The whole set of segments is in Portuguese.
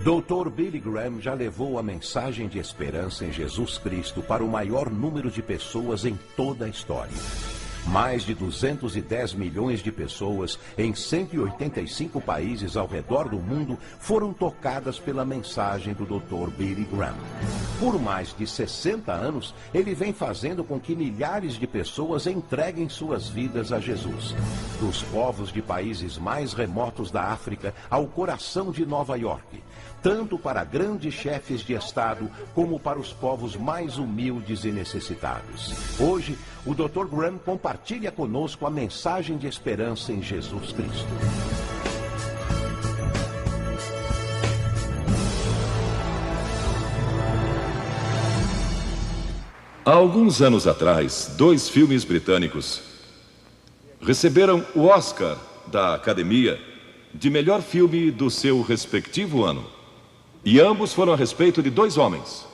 Dr. Billy Graham já levou a mensagem de esperança em Jesus Cristo para o maior número de pessoas em toda a história. Mais de 210 milhões de pessoas em 185 países ao redor do mundo foram tocadas pela mensagem do Dr. Billy Graham. Por mais de 60 anos, ele vem fazendo com que milhares de pessoas entreguem suas vidas a Jesus. Dos povos de países mais remotos da África ao coração de Nova York. Tanto para grandes chefes de Estado, como para os povos mais humildes e necessitados. Hoje, o Dr. Graham compartilha conosco a mensagem de esperança em Jesus Cristo. Há alguns anos atrás, 2 filmes britânicos receberam o Oscar da Academia de melhor filme do seu respectivo ano. E ambos foram a respeito de 2 homens.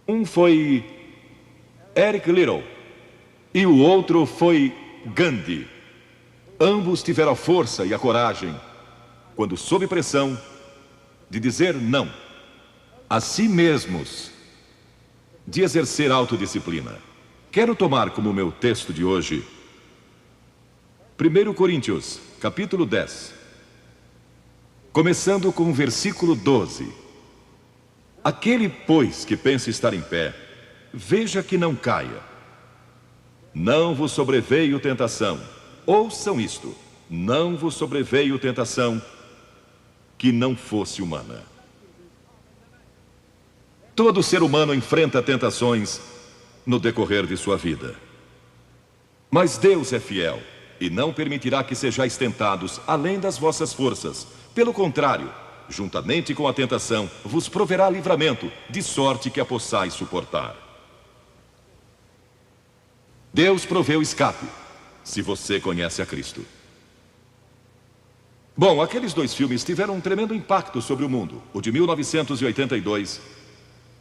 Um foi Eric Liddell e o outro foi Gandhi. Ambos tiveram a força e a coragem, quando sob pressão, de dizer não a si mesmos, de exercer autodisciplina. Quero tomar como meu texto de hoje 1 Coríntios, capítulo 10. Começando com o versículo 12. Aquele, pois, que pensa estar em pé, veja que não caia. Não vos sobreveio tentação. Ouçam isto. Não vos sobreveio tentação que não fosse humana. Todo ser humano enfrenta tentações no decorrer de sua vida. Mas Deus é fiel e não permitirá que sejais tentados além das vossas forças. Pelo contrário, juntamente com a tentação, vos proverá livramento, de sorte que a possais suportar. Deus proveu escape, se você conhece a Cristo. Bom, aqueles 2 filmes tiveram um tremendo impacto sobre o mundo. O de 1982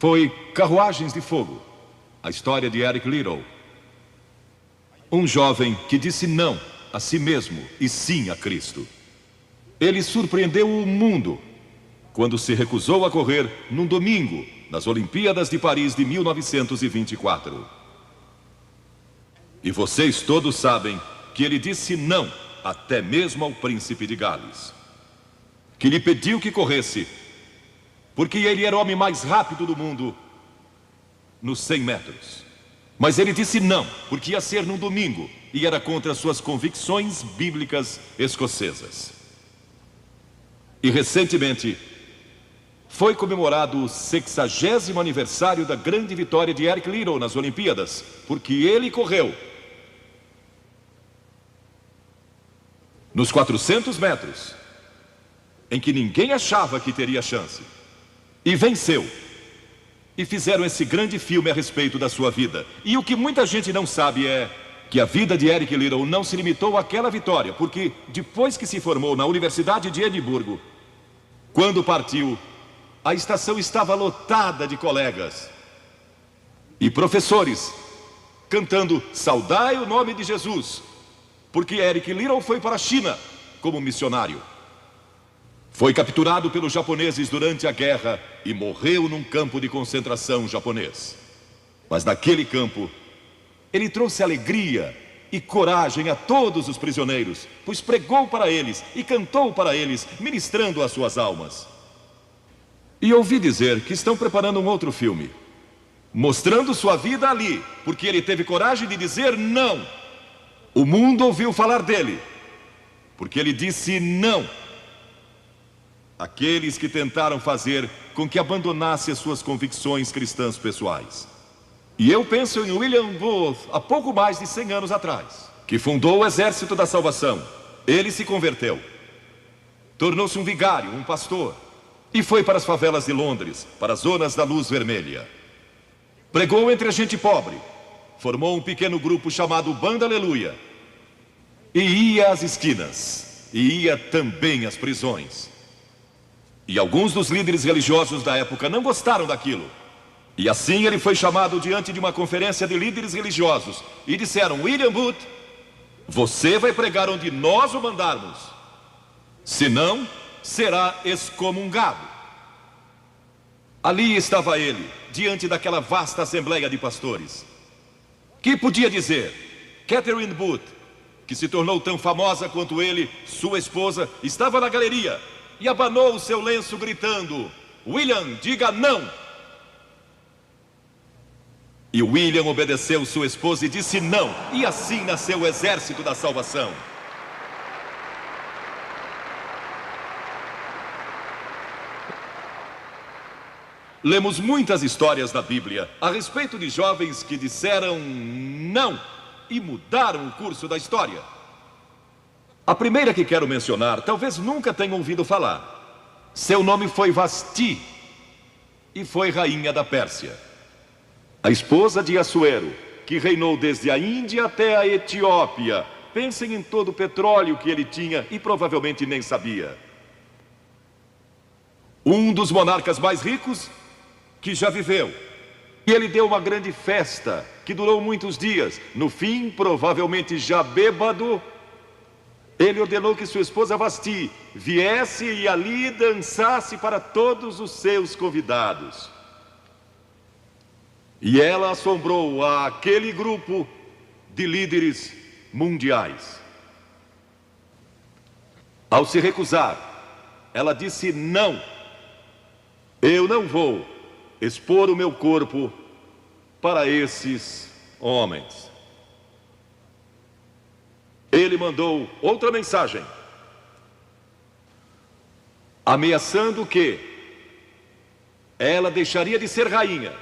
foi Carruagens de Fogo, a história de Eric Liddell. Um jovem que disse não a si mesmo e sim a Cristo. Ele surpreendeu o mundo quando se recusou a correr num domingo nas Olimpíadas de Paris de 1924. E vocês todos sabem que ele disse não até mesmo ao príncipe de Gales, que lhe pediu que corresse, porque ele era o homem mais rápido do mundo nos 100 metros. Mas ele disse não, porque ia ser num domingo e era contra suas convicções bíblicas escocesas. E recentemente foi comemorado o 60º aniversário da grande vitória de Eric Liddell nas Olimpíadas, porque ele correu nos 400 metros, em que ninguém achava que teria chance, e venceu. E fizeram esse grande filme a respeito da sua vida. E o que muita gente não sabe é que a vida de Eric Liddell não se limitou àquela vitória, porque depois que se formou na Universidade de Edimburgo, quando partiu, a estação estava lotada de colegas e professores cantando "Saudai o nome de Jesus", porque Eric Liddell foi para a China como missionário. Foi capturado pelos japoneses durante a guerra e morreu num campo de concentração japonês. Mas naquele campo, ele trouxe alegria e coragem a todos os prisioneiros, pois pregou para eles e cantou para eles, ministrando as suas almas. E ouvi dizer que estão preparando um outro filme, mostrando sua vida ali, porque ele teve coragem de dizer não. O mundo ouviu falar dele, porque ele disse não àqueles que tentaram fazer com que abandonasse as suas convicções cristãs pessoais. E eu penso em William Booth, há pouco mais de 100 anos atrás, que fundou o Exército da Salvação. Ele se converteu, tornou-se um vigário, um pastor, e foi para as favelas de Londres, para as zonas da luz vermelha. Pregou entre a gente pobre, formou um pequeno grupo chamado Banda Aleluia, e ia às esquinas, e ia também às prisões. E alguns dos líderes religiosos da época não gostaram daquilo. E assim ele foi chamado diante de uma conferência de líderes religiosos. E disseram: William Booth, você vai pregar onde nós o mandarmos, senão será excomungado. Ali estava ele, diante daquela vasta assembleia de pastores. Que podia dizer? Catherine Booth, que se tornou tão famosa quanto ele, sua esposa, estava na galeria e abanou o seu lenço gritando: William, diga não! E William obedeceu sua esposa e disse não, e assim nasceu o exército da salvação. Lemos muitas histórias na Bíblia a respeito de jovens que disseram não e mudaram o curso da história. A primeira que quero mencionar, talvez nunca tenham ouvido falar. Seu nome foi Vasti e foi rainha da Pérsia. A esposa de Assuero, que reinou desde a Índia até a Etiópia. Pensem em todo o petróleo que ele tinha e provavelmente nem sabia. Um dos monarcas mais ricos que já viveu. E ele deu uma grande festa que durou muitos dias. No fim, provavelmente já bêbado, ele ordenou que sua esposa Vasti viesse e ali dançasse para todos os seus convidados. E ela assombrou aquele grupo de líderes mundiais. Ao se recusar, ela disse não. Eu não vou expor o meu corpo para esses homens. Ele mandou outra mensagem, ameaçando que ela deixaria de ser rainha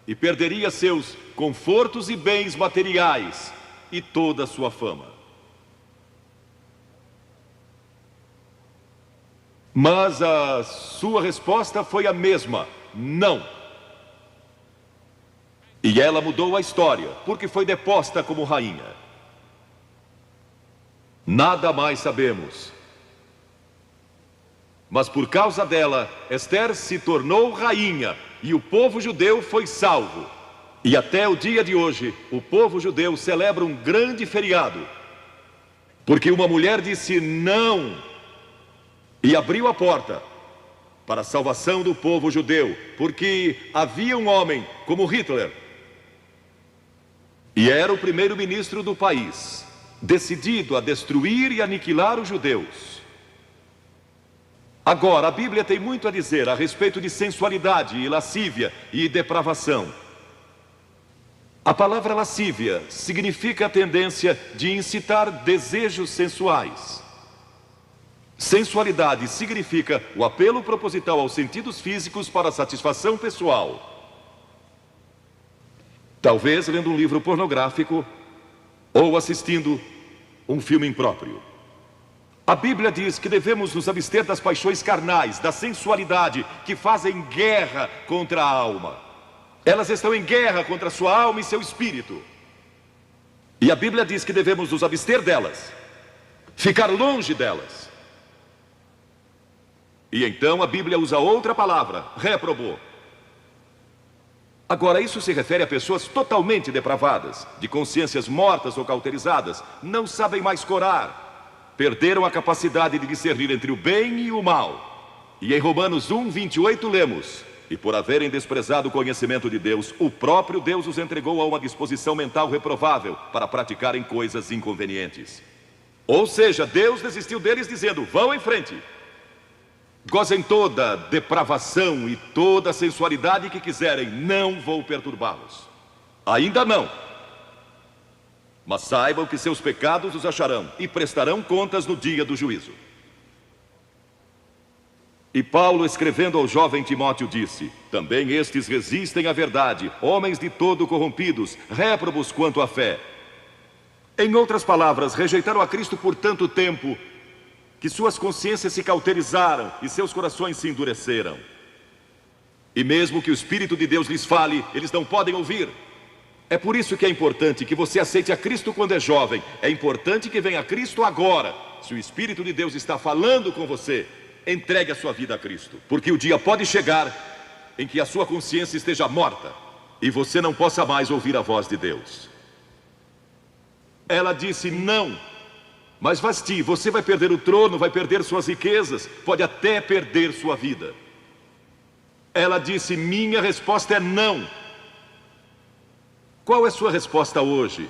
e perderia seus confortos e bens materiais e toda a sua fama. Mas a sua resposta foi a mesma: não. E ela mudou a história, porque foi deposta como rainha. Nada mais sabemos. Mas por causa dela, Esther se tornou rainha e o povo judeu foi salvo. E até o dia de hoje, o povo judeu celebra um grande feriado, porque uma mulher disse não e abriu a porta para a salvação do povo judeu, porque havia um homem como Hitler, e era o primeiro-ministro do país, decidido a destruir e aniquilar os judeus. Agora, a Bíblia tem muito a dizer a respeito de sensualidade e lascívia e depravação. A palavra lascívia significa a tendência de incitar desejos sensuais. Sensualidade significa o apelo proposital aos sentidos físicos para satisfação pessoal. Talvez lendo um livro pornográfico ou assistindo um filme impróprio. A Bíblia diz que devemos nos abster das paixões carnais, da sensualidade, que fazem guerra contra a alma. Elas estão em guerra contra a sua alma e seu espírito. E a Bíblia diz que devemos nos abster delas, ficar longe delas. E então a Bíblia usa outra palavra, réprobo. Agora, isso se refere a pessoas totalmente depravadas, de consciências mortas ou cauterizadas, não sabem mais corar, perderam a capacidade de discernir entre o bem e o mal. E em Romanos 1:28 lemos: e por haverem desprezado o conhecimento de Deus, o próprio Deus os entregou a uma disposição mental reprovável para praticarem coisas inconvenientes. Ou seja, Deus desistiu deles dizendo: vão em frente, gozem toda depravação e toda sensualidade que quiserem, não vou perturbá-los. Ainda não. Mas saibam que seus pecados os acharão e prestarão contas no dia do juízo. E Paulo, escrevendo ao jovem Timóteo, disse: também estes resistem à verdade, homens de todo corrompidos, réprobos quanto à fé. Em outras palavras, rejeitaram a Cristo por tanto tempo que suas consciências se cauterizaram e seus corações se endureceram. E mesmo que o Espírito de Deus lhes fale, eles não podem ouvir. É por isso que é importante que você aceite a Cristo quando é jovem. É importante que venha a Cristo agora. Se o Espírito de Deus está falando com você, entregue a sua vida a Cristo. Porque o dia pode chegar em que a sua consciência esteja morta e você não possa mais ouvir a voz de Deus. Ela disse não. Mas Vasti, você vai perder o trono, vai perder suas riquezas, pode até perder sua vida. Ela disse: minha resposta é não. Qual é sua resposta hoje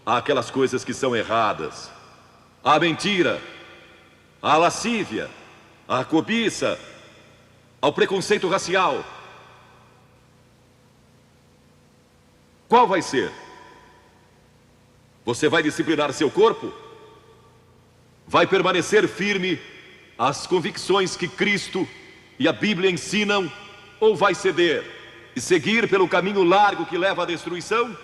àquelas coisas que são erradas? À mentira, à lascívia, à cobiça, ao preconceito racial? Qual vai ser? Você vai disciplinar seu corpo? Vai permanecer firme às convicções que Cristo e a Bíblia ensinam? Ou vai ceder e seguir pelo caminho largo que leva à destruição?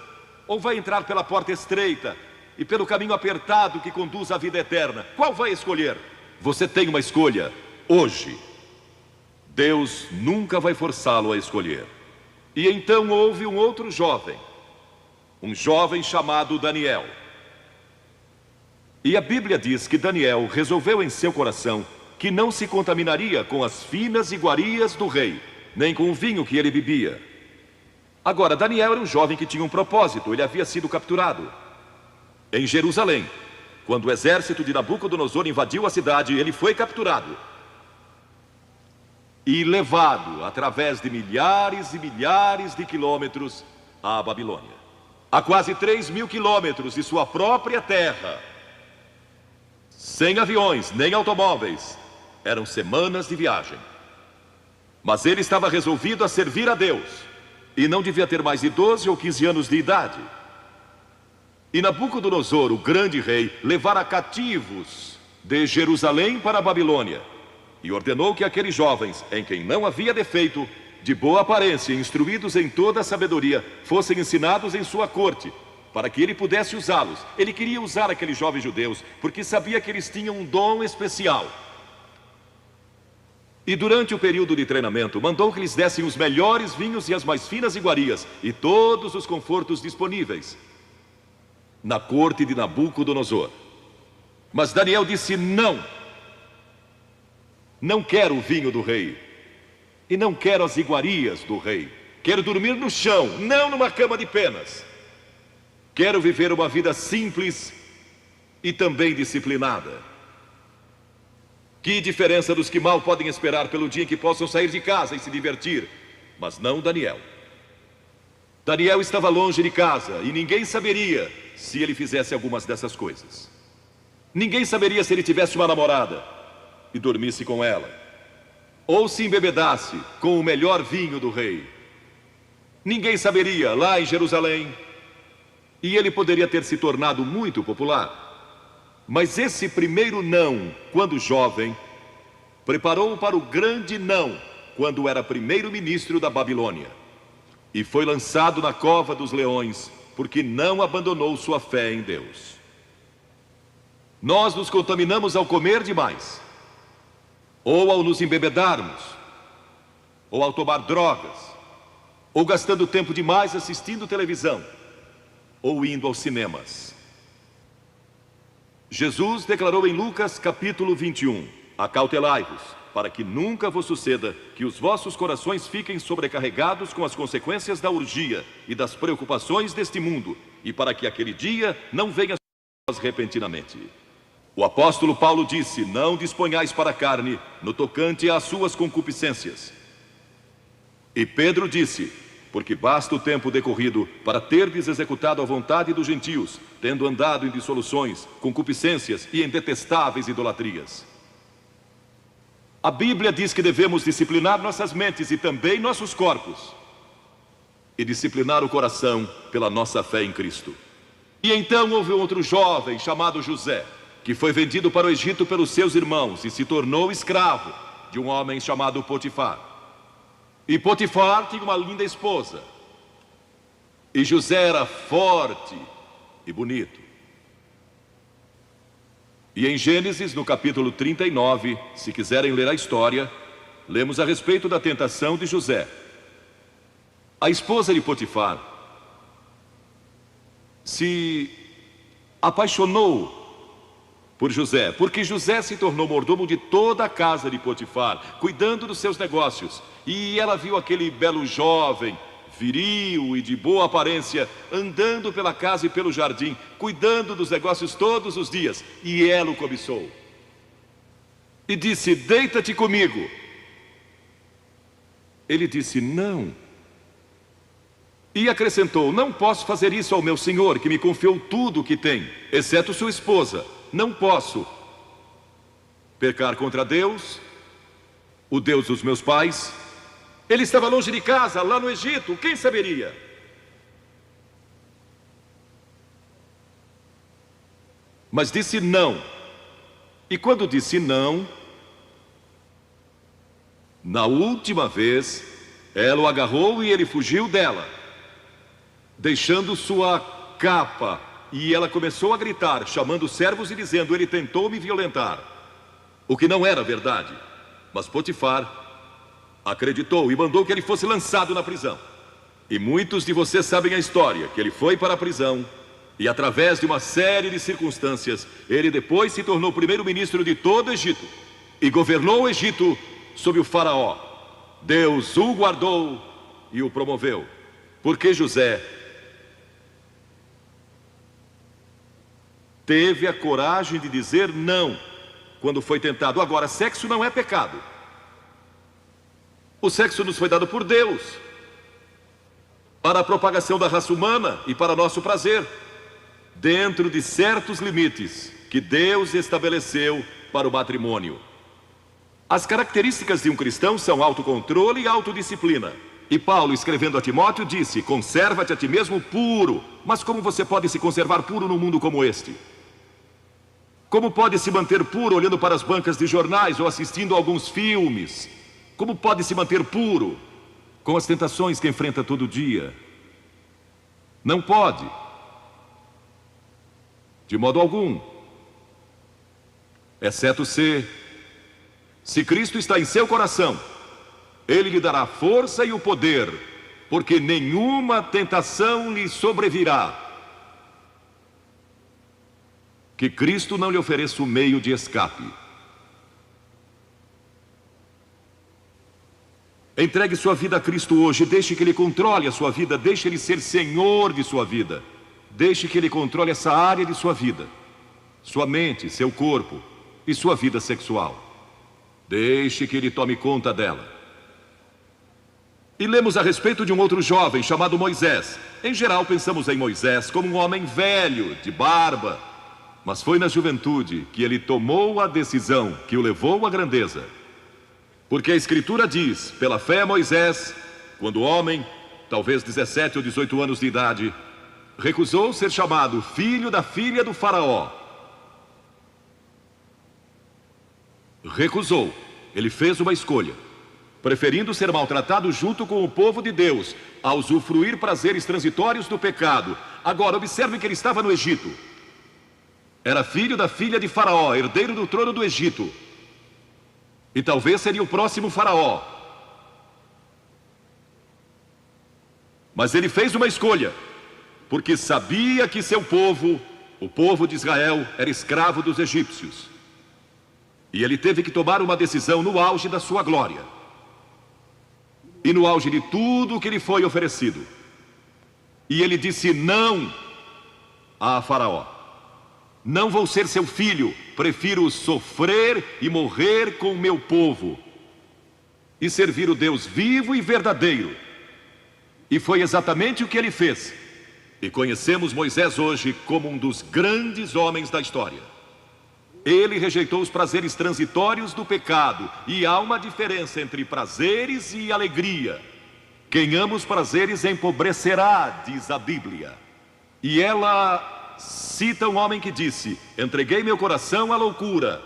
Ou vai entrar pela porta estreita e pelo caminho apertado que conduz à vida eterna? Qual vai escolher? Você tem uma escolha hoje. Deus nunca vai forçá-lo a escolher. E então houve um outro jovem, um jovem chamado Daniel. E a Bíblia diz que Daniel resolveu em seu coração que não se contaminaria com as finas iguarias do rei, nem com o vinho que ele bebia. Agora, Daniel era um jovem que tinha um propósito. Ele havia sido capturado em Jerusalém. Quando o exército de Nabucodonosor invadiu a cidade, ele foi capturado e levado através de milhares e milhares de quilômetros à Babilônia. A quase 3.000 quilômetros de sua própria terra, sem aviões nem automóveis. Eram semanas de viagem. Mas ele estava resolvido a servir a Deus, e não devia ter mais de 12 ou 15 anos de idade. E Nabucodonosor, o grande rei, levara cativos de Jerusalém para a Babilônia, e ordenou que aqueles jovens, em quem não havia defeito, de boa aparência, instruídos em toda a sabedoria, fossem ensinados em sua corte, para que ele pudesse usá-los. Ele queria usar aqueles jovens judeus, porque sabia que eles tinham um dom especial. E durante o período de treinamento, mandou que lhes dessem os melhores vinhos e as mais finas iguarias, e todos os confortos disponíveis na corte de Nabucodonosor. Mas Daniel disse: não, não quero o vinho do rei, e não quero as iguarias do rei. Quero dormir no chão, não numa cama de penas. Quero viver uma vida simples e também disciplinada. Que diferença dos que mal podem esperar pelo dia em que possam sair de casa e se divertir. Mas não Daniel. Daniel estava longe de casa e ninguém saberia se ele fizesse algumas dessas coisas. Ninguém saberia se ele tivesse uma namorada e dormisse com ela, ou se embebedasse com o melhor vinho do rei. Ninguém saberia lá em Jerusalém, e ele poderia ter se tornado muito popular. Mas esse primeiro não, quando jovem, preparou-o para o grande não, quando era primeiro-ministro da Babilônia. E foi lançado na cova dos leões, porque não abandonou sua fé em Deus. Nós nos contaminamos ao comer demais, ou ao nos embebedarmos, ou ao tomar drogas, ou gastando tempo demais assistindo televisão, ou indo aos cinemas. Jesus declarou em Lucas capítulo 21: acautelai-vos, para que nunca vos suceda que os vossos corações fiquem sobrecarregados com as consequências da orgia e das preocupações deste mundo, e para que aquele dia não venha sobre vós repentinamente. O apóstolo Paulo disse: não disponhais para a carne no tocante às suas concupiscências. E Pedro disse: porque basta o tempo decorrido para terdes executado a vontade dos gentios, tendo andado em dissoluções, concupiscências e em detestáveis idolatrias. A Bíblia diz que devemos disciplinar nossas mentes e também nossos corpos, e disciplinar o coração pela nossa fé em Cristo. E então houve outro jovem chamado José, que foi vendido para o Egito pelos seus irmãos e se tornou escravo de um homem chamado Potifar. E Potifar tinha uma linda esposa, e José era forte e bonito. E em Gênesis, no capítulo 39, se quiserem ler a história, lemos a respeito da tentação de José. A esposa de Potifar se apaixonou por José, porque José se tornou mordomo de toda a casa de Potifar, cuidando dos seus negócios. E ela viu aquele belo jovem, viril e de boa aparência, andando pela casa e pelo jardim, cuidando dos negócios todos os dias, e ela o cobiçou. E disse: deita-te comigo. Ele disse: não. E acrescentou: não posso fazer isso ao meu senhor, que me confiou tudo o que tem, exceto sua esposa. Não posso pecar contra Deus, o Deus dos meus pais. Ele estava longe de casa, lá no Egito, quem saberia? Mas disse não. E quando disse não, na última vez, ela o agarrou e ele fugiu dela, deixando sua capa. E ela começou a gritar, chamando os servos e dizendo: ele tentou me violentar. O que não era verdade. Mas Potifar acreditou e mandou que ele fosse lançado na prisão. E muitos de vocês sabem a história, que ele foi para a prisão e, através de uma série de circunstâncias, ele depois se tornou primeiro-ministro de todo o Egito e governou o Egito sob o faraó. Deus o guardou e o promoveu, porque José teve a coragem de dizer não quando foi tentado. Agora, sexo não é pecado. O sexo nos foi dado por Deus para a propagação da raça humana e para nosso prazer, dentro de certos limites que Deus estabeleceu para o matrimônio. As características de um cristão são autocontrole e autodisciplina. E Paulo, escrevendo a Timóteo, disse: conserva-te a ti mesmo puro. Mas como você pode se conservar puro num mundo como este? Como pode se manter puro olhando para as bancas de jornais ou assistindo a alguns filmes? Como pode se manter puro com as tentações que enfrenta todo dia? Não pode, de modo algum, exceto se Cristo está em seu coração, Ele lhe dará força e o poder, porque nenhuma tentação lhe sobrevirá que Cristo não lhe ofereça o meio de escape. Entregue sua vida a Cristo hoje, deixe que Ele controle a sua vida, deixe Ele ser Senhor de sua vida, deixe que Ele controle essa área de sua vida, sua mente, seu corpo e sua vida sexual. Deixe que Ele tome conta dela. E lemos a respeito de um outro jovem chamado Moisés. Em geral pensamos em Moisés como um homem velho, de barba, mas foi na juventude que ele tomou a decisão que o levou à grandeza. Porque a Escritura diz: pela fé Moisés, quando homem, talvez 17 ou 18 anos de idade, recusou ser chamado filho da filha do faraó. Recusou. Ele fez uma escolha, preferindo ser maltratado junto com o povo de Deus, a usufruir prazeres transitórios do pecado. Agora, observe que ele estava no Egito. Era filho da filha de faraó, herdeiro do trono do Egito. E talvez seria o próximo faraó. Mas ele fez uma escolha, porque sabia que seu povo, o povo de Israel, era escravo dos egípcios. E ele teve que tomar uma decisão no auge da sua glória. E no auge de tudo que lhe foi oferecido. E ele disse não a faraó. Não vou ser seu filho, prefiro sofrer e morrer com o meu povo e servir o Deus vivo e verdadeiro. E foi exatamente o que ele fez. E conhecemos Moisés hoje como um dos grandes homens da história. Ele rejeitou os prazeres transitórios do pecado. E há uma diferença entre prazeres e alegria. Quem ama os prazeres empobrecerá, diz a Bíblia. E ela cita um homem que disse: entreguei meu coração à loucura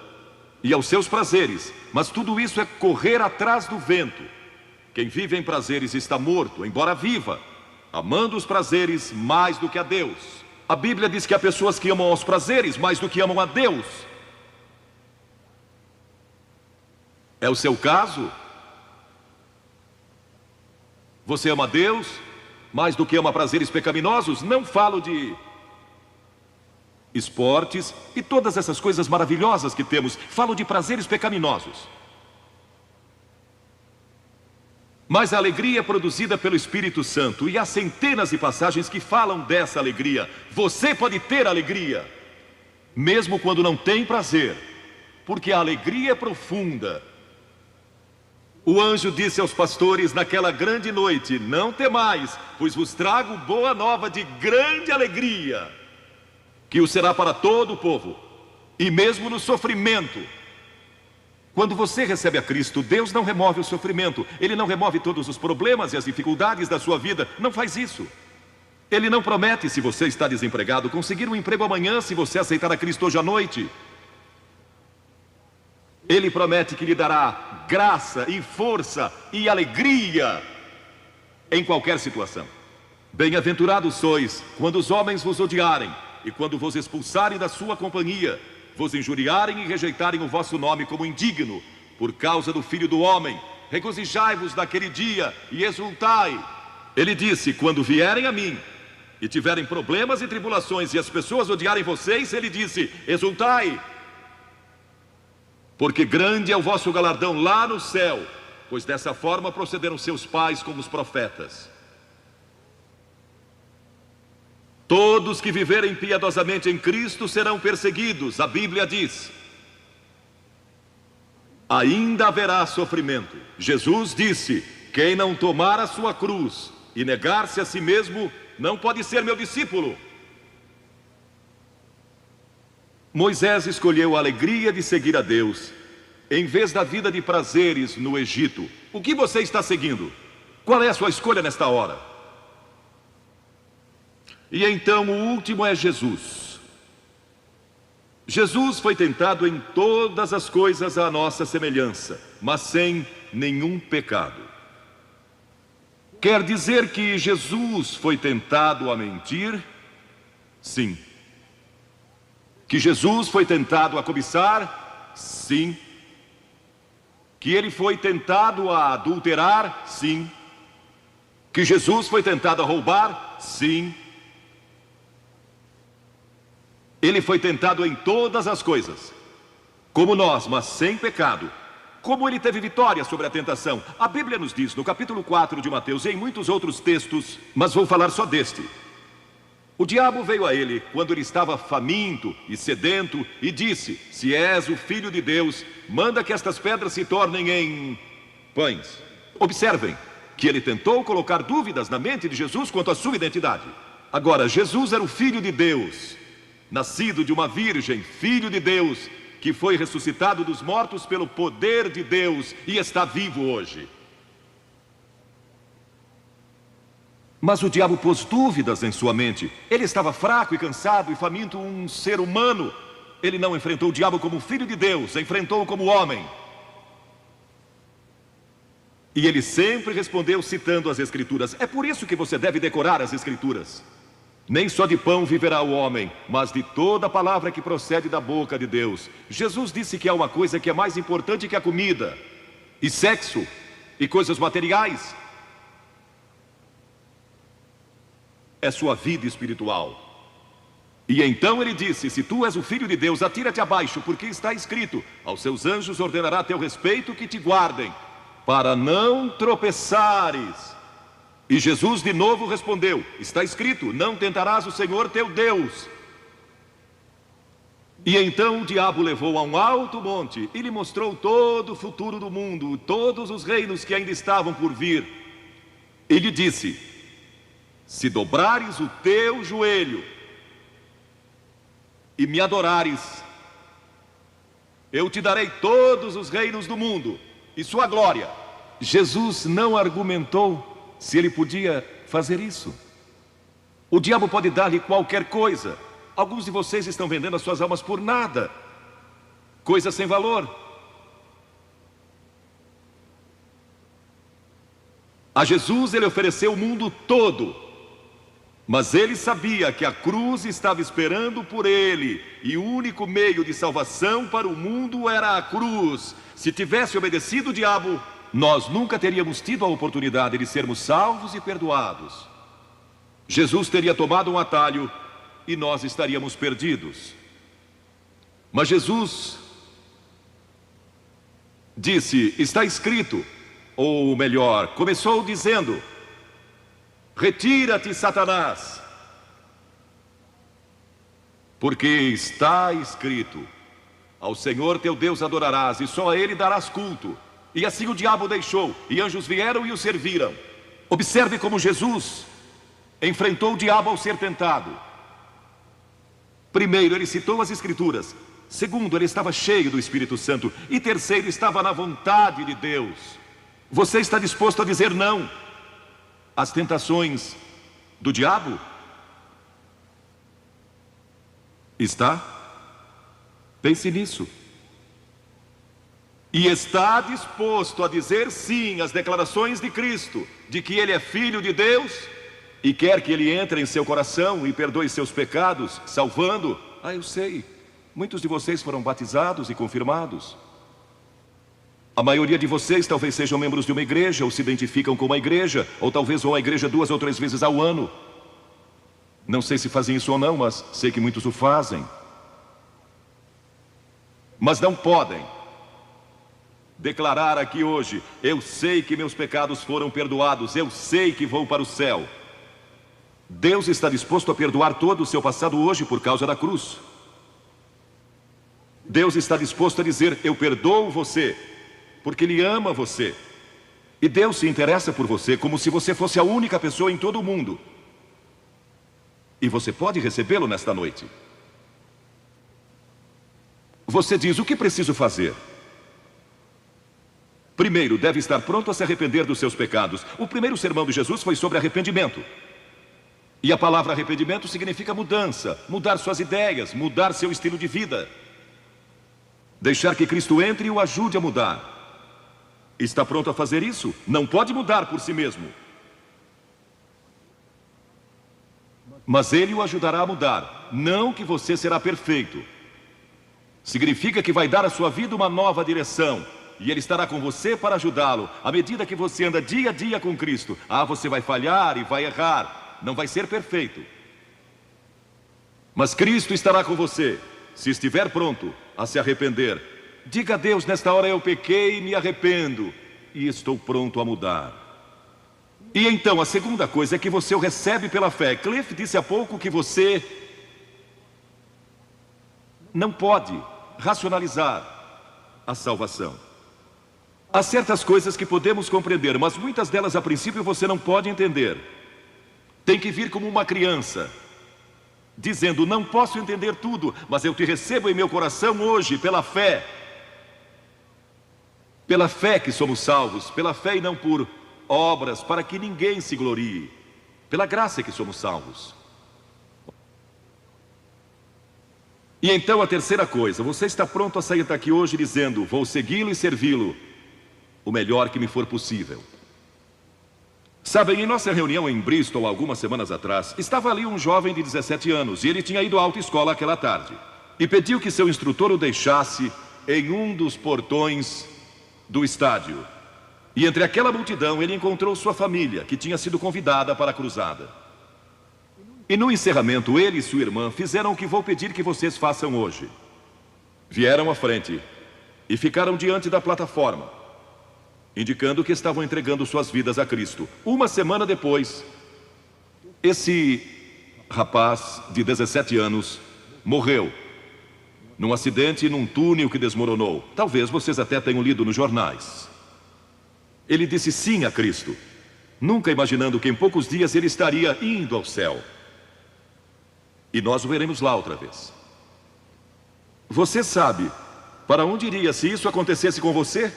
e aos seus prazeres, mas tudo isso é correr atrás do vento. Quem vive em prazeres está morto, embora viva, amando os prazeres mais do que a Deus. A Bíblia diz que há pessoas que amam aos prazeres mais do que amam a Deus. É o seu caso? Você ama a Deus mais do que ama prazeres pecaminosos? Não falo de esportes e todas essas coisas maravilhosas que temos. Falo de prazeres pecaminosos. Mas a alegria é produzida pelo Espírito Santo. E há centenas de passagens que falam dessa alegria. Você pode ter alegria mesmo quando não tem prazer, porque a alegria é profunda. O anjo disse aos pastores naquela grande noite: não temais, pois vos trago boa nova de grande alegria, que o será para todo o povo. E mesmo no sofrimento, quando você recebe a Cristo, Deus não remove o sofrimento. Ele não remove todos os problemas e as dificuldades da sua vida. Não faz isso. Ele não promete, se você está desempregado, conseguir um emprego amanhã se você aceitar a Cristo hoje à noite. Ele promete que lhe dará graça e força e alegria em qualquer situação. Bem-aventurados sois quando os homens vos odiarem e quando vos expulsarem da sua companhia, vos injuriarem e rejeitarem o vosso nome como indigno, por causa do Filho do Homem. Regozijai-vos naquele dia e exultai. Ele disse: quando vierem a mim e tiverem problemas e tribulações e as pessoas odiarem vocês, ele disse: exultai, porque grande é o vosso galardão lá no céu, pois dessa forma procederam seus pais com os profetas. Todos que viverem piedosamente em Cristo serão perseguidos. A Bíblia diz: ainda haverá sofrimento. Jesus disse: quem não tomar a sua cruz e negar-se a si mesmo, não pode ser meu discípulo. Moisés escolheu a alegria de seguir a Deus, em vez da vida de prazeres no Egito. O que você está seguindo? Qual é a sua escolha nesta hora? E então o último é Jesus. Jesus foi tentado em todas as coisas à nossa semelhança, mas sem nenhum pecado. Quer dizer que Jesus foi tentado a mentir? Sim. Que Jesus foi tentado a cobiçar? Sim. Que ele foi tentado a adulterar? Sim. Que Jesus foi tentado a roubar? Sim. Ele foi tentado em todas as coisas, como nós, mas sem pecado. Como ele teve vitória sobre a tentação? A Bíblia nos diz no capítulo 4 de Mateus e em muitos outros textos, mas vou falar só deste. O diabo veio a ele quando ele estava faminto e sedento e disse: se és o Filho de Deus, manda que estas pedras se tornem em pães. Observem que ele tentou colocar dúvidas na mente de Jesus quanto à sua identidade. Agora, Jesus era o Filho de Deus, nascido de uma virgem, Filho de Deus, que foi ressuscitado dos mortos pelo poder de Deus e está vivo hoje. Mas o diabo pôs dúvidas em sua mente. Ele estava fraco e cansado e faminto, um ser humano. Ele não enfrentou o diabo como Filho de Deus, enfrentou-o como homem. E ele sempre respondeu citando as Escrituras. É por isso que você deve decorar as Escrituras. Nem só de pão viverá o homem, mas de toda a palavra que procede da boca de Deus. Jesus disse que há uma coisa que é mais importante que a comida, e sexo, e coisas materiais. É sua vida espiritual. E então ele disse: se tu és o Filho de Deus, atira-te abaixo, porque está escrito: aos seus anjos ordenará a teu respeito que te guardem, para não tropeçares. E Jesus de novo respondeu: está escrito, não tentarás o Senhor teu Deus. E então o diabo levou a um alto monte e lhe mostrou todo o futuro do mundo, todos os reinos que ainda estavam por vir. E lhe disse: se dobrares o teu joelho e me adorares, eu te darei todos os reinos do mundo e sua glória. Jesus não argumentou se ele podia fazer isso. O diabo pode dar-lhe qualquer coisa. Alguns de vocês estão vendendo as suas almas por nada, coisas sem valor. A Jesus ele ofereceu o mundo todo, mas ele sabia que a cruz estava esperando por ele, e o único meio de salvação para o mundo era a cruz. Se tivesse obedecido o diabo, nós nunca teríamos tido a oportunidade de sermos salvos e perdoados. Jesus teria tomado um atalho e nós estaríamos perdidos. Mas Jesus disse: está escrito, ou melhor, começou dizendo: retira-te, Satanás, porque está escrito: ao Senhor teu Deus adorarás e só a Ele darás culto. E assim o diabo o deixou, e anjos vieram e o serviram. Observe como Jesus enfrentou o diabo ao ser tentado. Primeiro, ele citou as Escrituras. Segundo, ele estava cheio do Espírito Santo. E terceiro, estava na vontade de Deus. Você está disposto a dizer não às tentações do diabo? Está? Pense nisso. E está disposto a dizer sim às declarações de Cristo, de que Ele é Filho de Deus e quer que Ele entre em seu coração e perdoe seus pecados, salvando? Ah, eu sei, muitos de vocês foram batizados e confirmados. A maioria de vocês talvez sejam membros de uma igreja, ou se identificam com uma igreja, ou talvez vão à igreja 2 ou 3 vezes ao ano. Não sei se fazem isso ou não, mas sei que muitos o fazem. Mas não podem declarar aqui hoje: eu sei que meus pecados foram perdoados, eu sei que vou para o céu. Deus está disposto a perdoar todo o seu passado hoje por causa da cruz. Deus está disposto a dizer: eu perdoo você, porque Ele ama você. E Deus se interessa por você como se você fosse a única pessoa em todo o mundo. E você pode recebê-lo nesta noite. Você diz: o que preciso fazer? Primeiro, deve estar pronto a se arrepender dos seus pecados. O primeiro sermão de Jesus foi sobre arrependimento. E a palavra arrependimento significa mudança, mudar suas ideias, mudar seu estilo de vida. Deixar que Cristo entre e o ajude a mudar. Está pronto a fazer isso? Não pode mudar por si mesmo. Mas Ele o ajudará a mudar. Não que você será perfeito. Significa que vai dar à sua vida uma nova direção. E Ele estará com você para ajudá-lo. À medida que você anda dia a dia com Cristo. Ah, você vai falhar e vai errar. Não vai ser perfeito. Mas Cristo estará com você. Se estiver pronto a se arrepender, diga a Deus: nesta hora eu pequei e me arrependo. E estou pronto a mudar. E então a segunda coisa é que você o recebe pela fé. Cliff disse há pouco que você não pode racionalizar a salvação. Há certas coisas que podemos compreender, mas muitas delas a princípio você não pode entender. Tem que vir como uma criança, dizendo: não posso entender tudo, mas eu te recebo em meu coração hoje pela fé. Pela fé que somos salvos, pela fé e não por obras, para que ninguém se glorie. Pela graça que somos salvos. E então a terceira coisa: você está pronto a sair daqui hoje dizendo: vou segui-lo e servi-lo o melhor que me for possível. Sabem, em nossa reunião em Bristol, algumas semanas atrás, estava ali um jovem de 17 anos, e ele tinha ido à autoescola aquela tarde, e pediu que seu instrutor o deixasse em um dos portões do estádio. E entre aquela multidão ele encontrou sua família, que tinha sido convidada para a cruzada. E no encerramento, ele e sua irmã fizeram o que vou pedir que vocês façam hoje. Vieram à frente e ficaram diante da plataforma, indicando que estavam entregando suas vidas a Cristo. Uma semana depois, esse rapaz de 17 anos morreu num acidente num túnel que desmoronou. Talvez vocês até tenham lido nos jornais. Ele disse sim a Cristo, nunca imaginando que em poucos dias ele estaria indo ao céu. E nós o veremos lá outra vez. Você sabe para onde iria se isso acontecesse com você?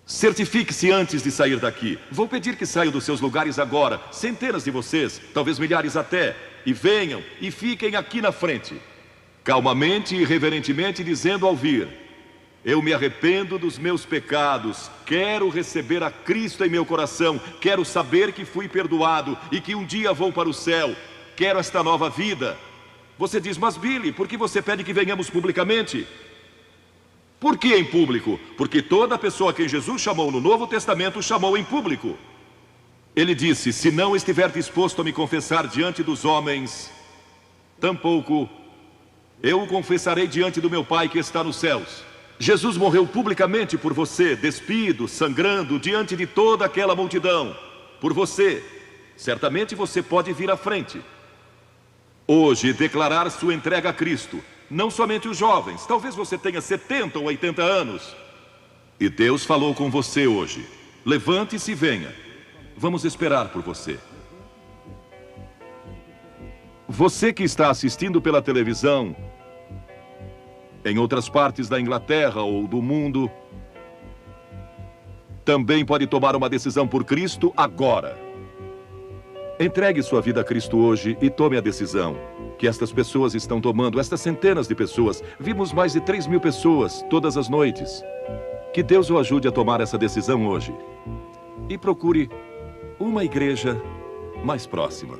Certifique-se antes de sair daqui. Vou pedir que saiam dos seus lugares agora, centenas de vocês, talvez milhares até, e venham e fiquem aqui na frente, calmamente e reverentemente, dizendo ao vir: eu me arrependo dos meus pecados, quero receber a Cristo em meu coração, quero saber que fui perdoado e que um dia vou para o céu, quero esta nova vida. Você diz: mas Billy, por que você pede que venhamos publicamente? Por que em público? Porque toda pessoa a quem Jesus chamou no Novo Testamento chamou em público. Ele disse: se não estiver disposto a me confessar diante dos homens, tampouco eu o confessarei diante do meu Pai que está nos céus. Jesus morreu publicamente por você, despido, sangrando, diante de toda aquela multidão. Por você. Certamente você pode vir à frente hoje declarar sua entrega a Cristo. Não somente os jovens, talvez você tenha 70 ou 80 anos. E Deus falou com você hoje. Levante-se e venha. Vamos esperar por você. Você que está assistindo pela televisão, em outras partes da Inglaterra ou do mundo, também pode tomar uma decisão por Cristo agora. Entregue sua vida a Cristo hoje e tome a decisão que estas pessoas estão tomando, estas centenas de pessoas. Vimos mais de 3.000 pessoas todas as noites. Que Deus o ajude a tomar essa decisão hoje. E procure uma igreja mais próxima.